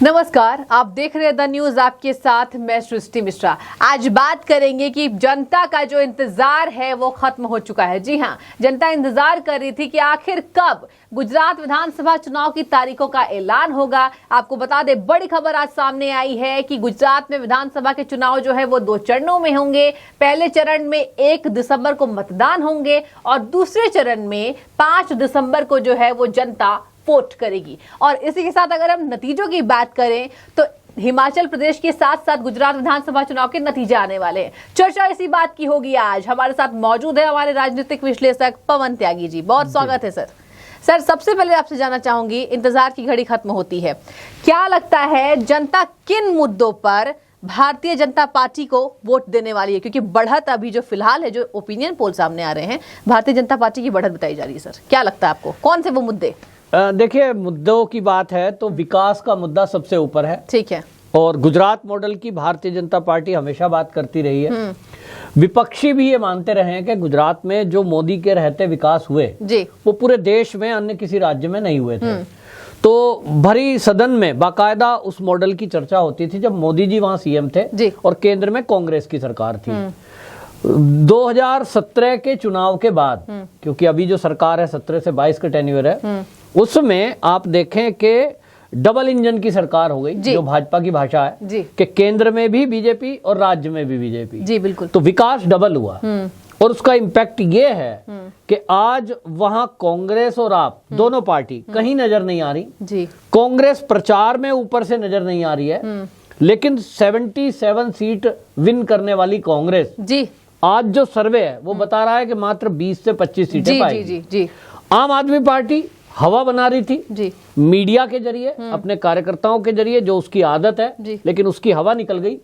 नमस्कार, आप देख रहे हैं द न्यूज, आपके साथ मैं सृष्टि मिश्रा। आज बात करेंगे कि जनता का जो इंतजार है वो खत्म हो चुका है। जी हां, जनता इंतजार कर रही थी कि आखिर कब गुजरात विधानसभा चुनाव की तारीखों का ऐलान होगा। आपको बता दें, बड़ी खबर आज सामने आई है कि गुजरात में विधानसभा के चुनाव जो है वो 2 चरणों में होंगे। पहले चरण में 1 दिसंबर को मतदान होंगे और दूसरे चरण में 5 दिसंबर को जो है वो जनता वोट करेगी। और इसी के साथ अगर हम नतीजों की बात करें तो हिमाचल प्रदेश के साथ साथ गुजरात विधानसभा चुनाव के नतीजे आने वाले हैं। चर्चा इसी बात की होगी। आज हमारे साथ मौजूद है हमारे राजनीतिक विश्लेषक पवन त्यागी जी। बहुत स्वागत है सर। सबसे पहले आपसे जानना चाहूंगी, इंतजार की घड़ी खत्म होती है, क्या लगता है जनता किन मुद्दों पर भारतीय जनता पार्टी को वोट देने वाली है? क्योंकि बढ़त अभी जो फिलहाल है, जो ओपिनियन पोल सामने आ रहे हैं, भारतीय जनता पार्टी की बढ़त बताई जा रही है। सर, क्या लगता है आपको, कौन से वो मुद्दे? देखिए, मुद्दों की बात है तो विकास का मुद्दा सबसे ऊपर है। ठीक है। और गुजरात मॉडल की भारतीय जनता पार्टी हमेशा बात करती रही है। विपक्षी भी ये मानते रहे हैं कि गुजरात में जो मोदी के रहते विकास हुए जी, वो पूरे देश में अन्य किसी राज्य में नहीं हुए थे। तो भरी सदन में बाकायदा उस मॉडल की चर्चा होती थी जब मोदी जी वहां सीएम थे जी, और केंद्र में कांग्रेस की सरकार थी। 2017 के चुनाव के बाद, क्योंकि अभी जो सरकार है 17 से 22 का टेन्योर है, उसमें आप देखें कि डबल इंजन की सरकार हो गई, जो भाजपा की भाषा है कि केंद्र में भी बीजेपी और राज्य में भी बीजेपी। जी बिल्कुल। तो विकास डबल हुआ और उसका इम्पैक्ट ये है कि आज वहां कांग्रेस और आप दोनों पार्टी कहीं नजर नहीं आ रही जी। कांग्रेस प्रचार में ऊपर से नजर नहीं आ रही है, लेकिन 77 सीट विन करने वाली कांग्रेस जी, आज जो सर्वे है वो बता रहा है कि मात्र 20 से 25 सीटें पाएगी। जी, जी, जी। आम आदमी पार्टी हवा बना रही थी जी, मीडिया के जरिए, अपने कार्यकर्ताओं के जरिए, जो उसकी आदत है, लेकिन उसकी हवा निकल गई।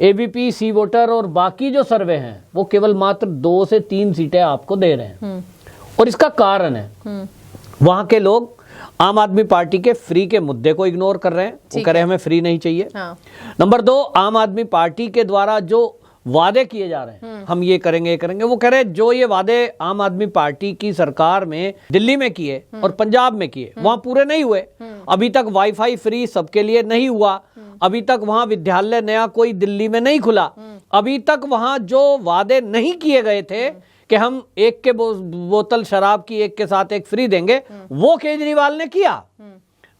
एबीपी, सी वोटर और बाकी जो सर्वे हैं वो केवल मात्र 2 से 3 सीटें आपको दे रहे हैं। और इसका कारण है वहां के लोग आम आदमी पार्टी के फ्री के मुद्दे को इग्नोर कर रहे हैं। वो कह रहे हैं हमें फ्री नहीं चाहिए। नंबर 2, आम आदमी पार्टी के द्वारा जो वादे किए जा रहे हैं, हम ये करेंगे ये करेंगे, वो कह रहे हैं जो ये वादे आम आदमी पार्टी की सरकार में दिल्ली में किए और पंजाब में किए वहां पूरे नहीं हुए। अभी तक वाईफाई फ्री सबके लिए नहीं हुआ, अभी तक वहां विद्यालय नया कोई दिल्ली में नहीं खुला, अभी तक वहां जो वादे नहीं किए गए थे कि हम एक के बोतल शराब की एक के साथ एक फ्री देंगे, वो केजरीवाल ने किया।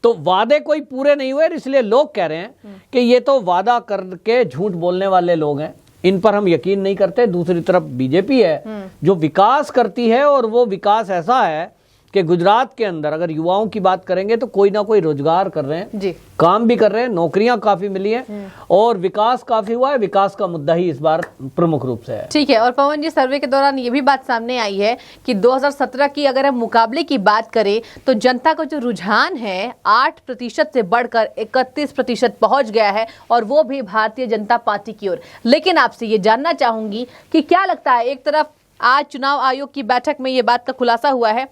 तो वादे कोई पूरे नहीं हुए, इसलिए लोग कह रहे हैं कि ये तो वादा करके झूठ बोलने वाले लोग हैं, इन पर हम यकीन नहीं करते। दूसरी तरफ बीजेपी है जो विकास करती है, और वो विकास ऐसा है कि गुजरात के अंदर अगर युवाओं की बात करेंगे तो कोई ना कोई रोजगार कर रहे हैं जी, काम भी कर रहे हैं, नौकरियां काफी मिली हैं और विकास काफी हुआ है। विकास का मुद्दा ही इस बार प्रमुख रूप से है। ठीक है। और पवन जी, सर्वे के दौरान ये भी बात सामने आई है कि 2017 की अगर हम मुकाबले की बात करें तो जनता का जो रुझान है 8% से बढ़कर 31% पहुंच गया है, और वो भी भारतीय जनता पार्टी की ओर। लेकिन आपसे ये जानना चाहूंगी कि क्या लगता है, एक तरफ आज चुनाव आयोग की बैठक में ये बात का खुलासा हुआ है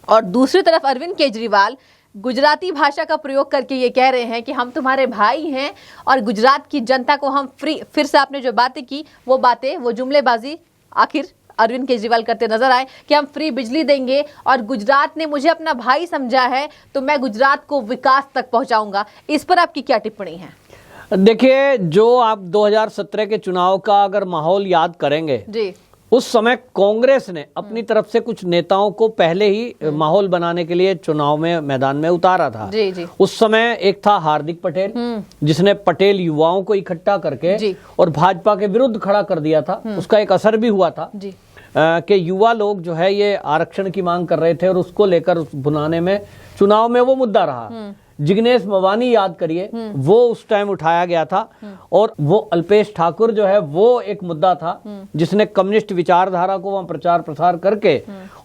और दूसरी तरफ अरविंद केजरीवाल गुजराती भाषा का प्रयोग करके ये कह रहे हैं कि हम तुम्हारे भाई हैं और गुजरात की जनता को हम फ्री, फिर से आपने जो बातें की वो बातें, वो जुमलेबाजी आखिर अरविंद केजरीवाल करते नजर आए कि हम फ्री बिजली देंगे और गुजरात ने मुझे अपना भाई समझा है तो मैं गुजरात को विकास तक पहुंचाऊंगा। इस पर आपकी क्या टिप्पणी है? देखिए, जो आप 2017 के चुनाव का अगर माहौल याद करेंगे जी, उस समय कांग्रेस ने अपनी तरफ से कुछ नेताओं को पहले ही माहौल बनाने के लिए चुनाव में मैदान में उतारा था। जी, जी। उस समय एक था हार्दिक पटेल, जिसने पटेल युवाओं को इकट्ठा करके और भाजपा के विरुद्ध खड़ा कर दिया था। उसका एक असर भी हुआ था कि युवा लोग जो है ये आरक्षण की मांग कर रहे थे और उसको लेकर बुलाने में चुनाव में वो मुद्दा रहा। जिग्नेश मेवानी याद करिए, वो उस टाइम उठाया गया था, और वो अल्पेश ठाकुर जो है वो एक मुद्दा था जिसने कम्युनिस्ट विचारधारा को वहां प्रचार प्रसार करके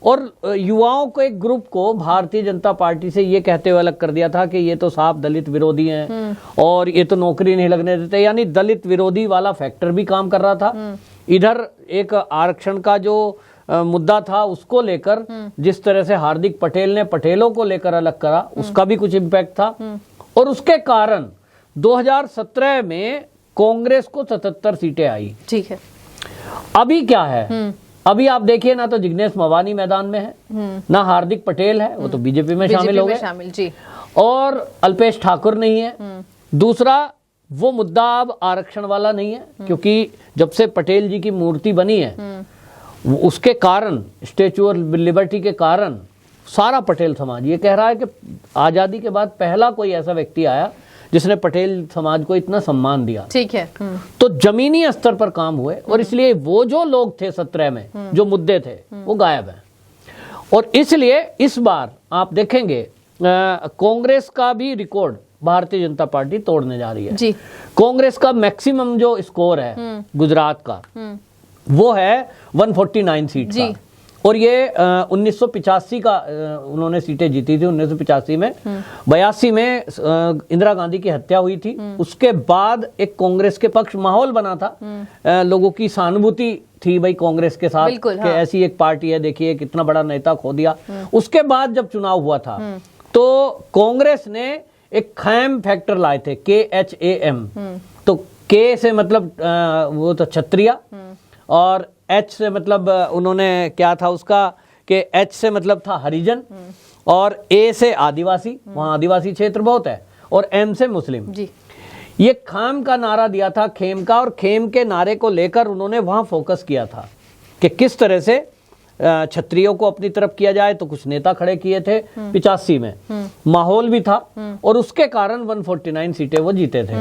और युवाओं को, एक ग्रुप को भारतीय जनता पार्टी से ये कहते हुए अलग कर दिया था कि ये तो साफ दलित विरोधी हैं और ये तो नौकरी नहीं लगने देते, यानी दलित विरोधी वाला फैक्टर भी काम कर रहा था। इधर एक आरक्षण का जो मुद्दा था उसको लेकर जिस तरह से हार्दिक पटेल ने पटेलों को लेकर अलग करा, उसका भी कुछ इम्पैक्ट था। और उसके कारण 2017 में कांग्रेस को 77 सीटें आई। ठीक है। अभी क्या है, अभी आप देखिए ना तो जिग्नेश मेवानी मैदान में है, ना हार्दिक पटेल है, वो तो बीजेपी में शामिल हो गए, और अल्पेश ठाकुर नहीं है, दूसरा, वो मुद्दा अब आरक्षण वाला नहीं है, क्योंकि जब से पटेल जी की मूर्ति बनी है उसके कारण, स्टैच्यू ऑफ लिबर्टी के कारण सारा पटेल समाज ये कह रहा है कि आजादी के बाद पहला कोई ऐसा व्यक्ति आया जिसने पटेल समाज को इतना सम्मान दिया। ठीक है। तो जमीनी स्तर पर काम हुए और इसलिए वो जो लोग थे 17 में जो मुद्दे थे वो गायब हैं। और इसलिए इस बार आप देखेंगे कांग्रेस का भी रिकॉर्ड भारतीय जनता पार्टी तोड़ने जा रही है जी। कांग्रेस का मैक्सिमम जो स्कोर है गुजरात का वो है 149 सीट का, और ये 1985 का उन्होंने सीटें जीती थी। 1985 में 82 में इंदिरा गांधी की हत्या हुई थी, उसके बाद एक कांग्रेस के पक्ष माहौल बना था, लोगों की सहानुभूति थी भाई कांग्रेस के साथ कि ऐसी एक पार्टी है, देखिए कितना बड़ा नेता खो दिया। उसके बाद जब चुनाव हुआ था तो कांग्रेस ने एक खैम फैक्टर लाए थे, KHAM। तो K से मतलब वो तो क्षत्रिय, और H से मतलब उन्होंने क्या था उसका कि H से मतलब था हरिजन, और A से आदिवासी, वहाँ आदिवासी क्षेत्र बहुत है, और M से मुस्लिम जी। ये खाम का नारा दिया था, खेम का, और खेम के नारे को लेकर उन्होंने वहाँ फोकस किया था कि किस तरह से क्षत्रियों को अपनी तरफ किया जाए। तो कुछ नेता खड़े किए थे 85 में, माहौल भी था, और उसके कारण 149 सीटें वो जीते थे।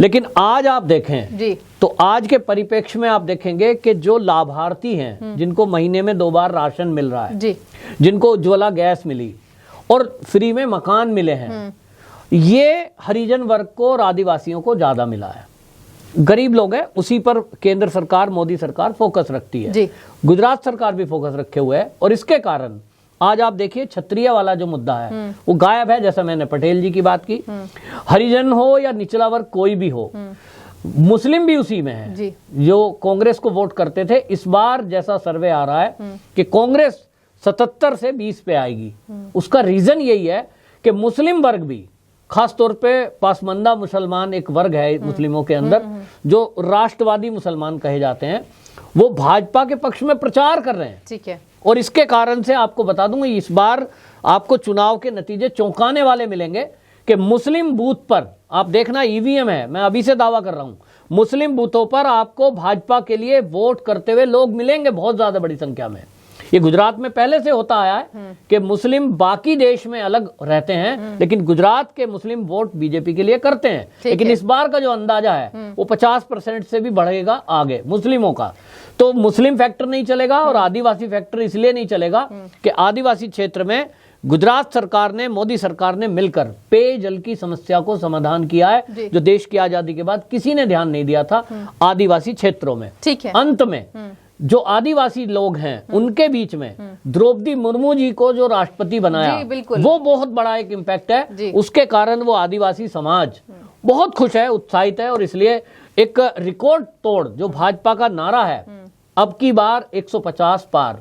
लेकिन आज आप देखें जी, तो आज के परिप्रेक्ष्य में आप देखेंगे कि जो लाभार्थी हैं, जिनको महीने में 2 बार राशन मिल रहा है जी, जिनको उज्ज्वला गैस मिली और फ्री में मकान मिले हैं, ये हरिजन वर्ग को और आदिवासियों को ज्यादा मिला है। गरीब लोग हैं, उसी पर केंद्र सरकार, मोदी सरकार फोकस रखती है जी। गुजरात सरकार भी फोकस रखे हुए है, और इसके कारण आज आप देखिए क्षत्रिय वाला जो मुद्दा है वो गायब है। जैसा मैंने पटेल जी की बात की, हरिजन हो या निचला वर्ग कोई भी हो, मुस्लिम भी उसी में है जी। जो कांग्रेस को वोट करते थे, इस बार जैसा सर्वे आ रहा है कि कांग्रेस 77 से 20 पे आएगी। उसका रीजन यही है कि मुस्लिम वर्ग भी, खास तौर पे पासमंदा मुसलमान एक वर्ग है मुस्लिमों के अंदर, जो राष्ट्रवादी मुसलमान कहे जाते हैं, वो भाजपा के पक्ष में प्रचार कर रहे हैं। ठीक है। और इसके कारण से आपको बता दूंगा, इस बार आपको चुनाव के नतीजे चौंकाने वाले मिलेंगे कि मुस्लिम बूथ पर आप देखना, ईवीएम है, मैं अभी से दावा कर रहा हूं, मुस्लिम बूथों पर आपको भाजपा के लिए वोट करते हुए लोग मिलेंगे बहुत ज्यादा बड़ी संख्या में। ये गुजरात में पहले से होता आया है कि मुस्लिम बाकी देश में अलग रहते हैं, लेकिन गुजरात के मुस्लिम वोट बीजेपी के लिए करते हैं। लेकिन इस बार का जो अंदाजा है वो 50% से भी बढ़ेगा आगे मुस्लिमों का। तो मुस्लिम फैक्टर नहीं चलेगा, और आदिवासी फैक्टर इसलिए नहीं चलेगा कि आदिवासी क्षेत्र में गुजरात सरकार ने, मोदी सरकार ने मिलकर पेयजल की समस्या को समाधान किया है, जो देश की आजादी के बाद किसी ने ध्यान नहीं दिया था आदिवासी क्षेत्रों में। ठीक है। अंत में जो आदिवासी लोग हैं उनके बीच में द्रौपदी मुर्मू जी को जो राष्ट्रपति बनाया, वो बहुत बड़ा एक इम्पैक्ट है। उसके कारण वो आदिवासी समाज बहुत खुश है, उत्साहित है, और इसलिए एक रिकॉर्ड तोड़ जो भाजपा का नारा है, अब की बार 150 पार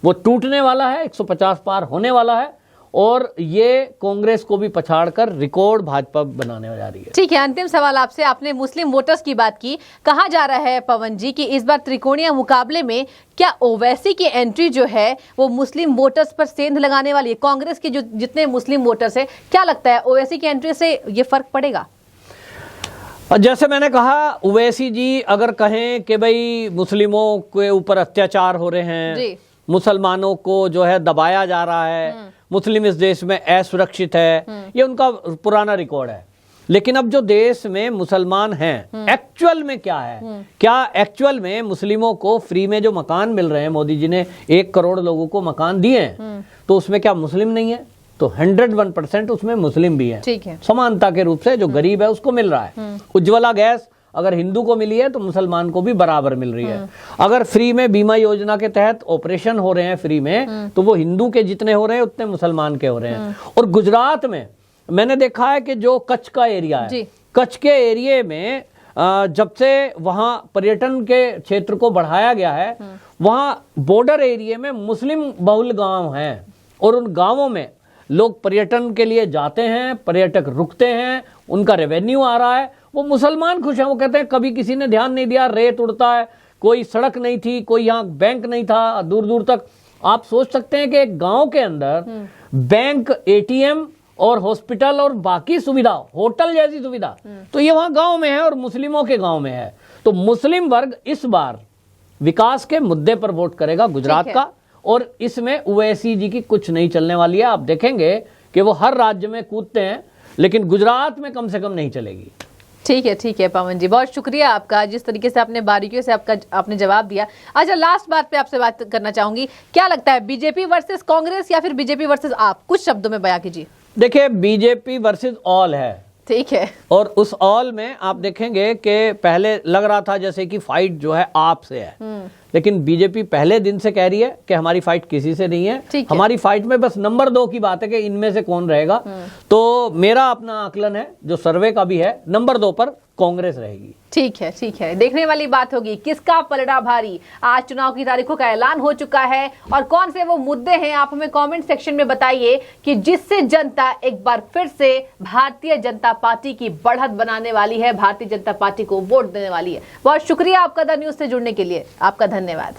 वो टूटने वाला है, 150 पार होने वाला है, और ये कांग्रेस को भी पछाड़कर रिकॉर्ड भाजपा बनाने जा रही है। ठीक है, अंतिम सवाल आपसे, आपने मुस्लिम वोटर्स की बात की, कहा जा रहा है पवन जी कि इस बार त्रिकोणीय मुकाबले में क्या ओवैसी की एंट्री जो है वो मुस्लिम वोटर्स पर सेंध लगाने वाली है? कांग्रेस के जो जितने मुस्लिम वोटर्स है, क्या लगता है ओवैसी की एंट्री से ये फर्क पड़ेगा? जैसे मैंने कहा, ओवैसी जी अगर कहें कि भाई मुस्लिमों के ऊपर अत्याचार हो रहे हैं, मुसलमानों को जो है दबाया जा रहा है, मुस्लिम इस देश में असुरक्षित है, ये उनका पुराना रिकॉर्ड है। लेकिन अब जो देश में मुसलमान हैं, एक्चुअल में क्या है, क्या एक्चुअल में मुस्लिमों को फ्री में जो मकान मिल रहे हैं, मोदी जी ने 1 करोड़ लोगों को मकान दिए हैं, तो उसमें क्या मुस्लिम नहीं है? तो 101% उसमें मुस्लिम भी है। ठीक है। समानता के रूप से जो गरीब है उसको मिल रहा है। उज्ज्वला गैस अगर हिंदू को मिली है तो मुसलमान को भी बराबर मिल रही है। अगर फ्री में बीमा योजना के तहत ऑपरेशन हो रहे हैं फ्री में, तो वो हिंदू के जितने हो रहे हैं उतने मुसलमान के हो रहे हैं। और गुजरात में मैंने देखा है कि जो कच्छ का एरिया है, कच्छ के एरिया में जब से वहां पर्यटन के क्षेत्र को बढ़ाया गया है, वहां बॉर्डर एरिया में मुस्लिम बहुल गांव हैं, और उन गांवों में लोग पर्यटन के लिए जाते हैं, पर्यटक रुकते हैं, उनका रेवेन्यू आ रहा है, वो मुसलमान खुश हैं। वो कहते हैं कभी किसी ने ध्यान नहीं दिया, रेत उड़ता है, कोई सड़क नहीं थी, कोई यहाँ बैंक नहीं था दूर दूर तक। आप सोच सकते हैं कि एक गांव के अंदर बैंक, एटीएम और हॉस्पिटल और बाकी सुविधा, होटल जैसी सुविधा, तो ये वहां गांव में है और मुस्लिमों के गांव में है। तो मुस्लिम वर्ग इस बार विकास के मुद्दे पर वोट करेगा गुजरात का, और इसमें ओवैसी जी की कुछ नहीं चलने वाली है। आप देखेंगे कि वो हर राज्य में कूदते हैं, लेकिन गुजरात में कम से कम नहीं चलेगी। ठीक है पवन जी, बहुत शुक्रिया आपका, जिस तरीके से आपने बारीकियों से आपने जवाब दिया। अच्छा, लास्ट बात पे आपसे बात करना चाहूंगी, क्या लगता है बीजेपी वर्सेस कांग्रेस या फिर बीजेपी वर्सेस आप? कुछ शब्दों में बयां कीजिए। देखिए, बीजेपी वर्सेस ऑल है, ठीक है, और उस ऑल में आप देखेंगे कि पहले लग रहा था जैसे कि फाइट जो है आप से है, लेकिन बीजेपी पहले दिन से कह रही है कि हमारी फाइट किसी से नहीं है, हमारी फाइट में बस नंबर 2 की बात है कि इनमें से कौन रहेगा। तो मेरा अपना आकलन है, जो सर्वे का भी है, नंबर 2 पर कांग्रेस रहेगी। ठीक है, देखने वाली बात होगी किसका पलड़ा भारी। आज चुनाव की तारीखों का ऐलान हो चुका है, और कौन से वो मुद्दे हैं आप हमें कमेंट सेक्शन में बताइए कि जिससे जनता एक बार फिर से भारतीय जनता पार्टी की बढ़त बनाने वाली है, भारतीय जनता पार्टी को वोट देने वाली है। बहुत शुक्रिया आपका द न्यूज़ से जुड़ने के लिए, आपका धन्यवाद।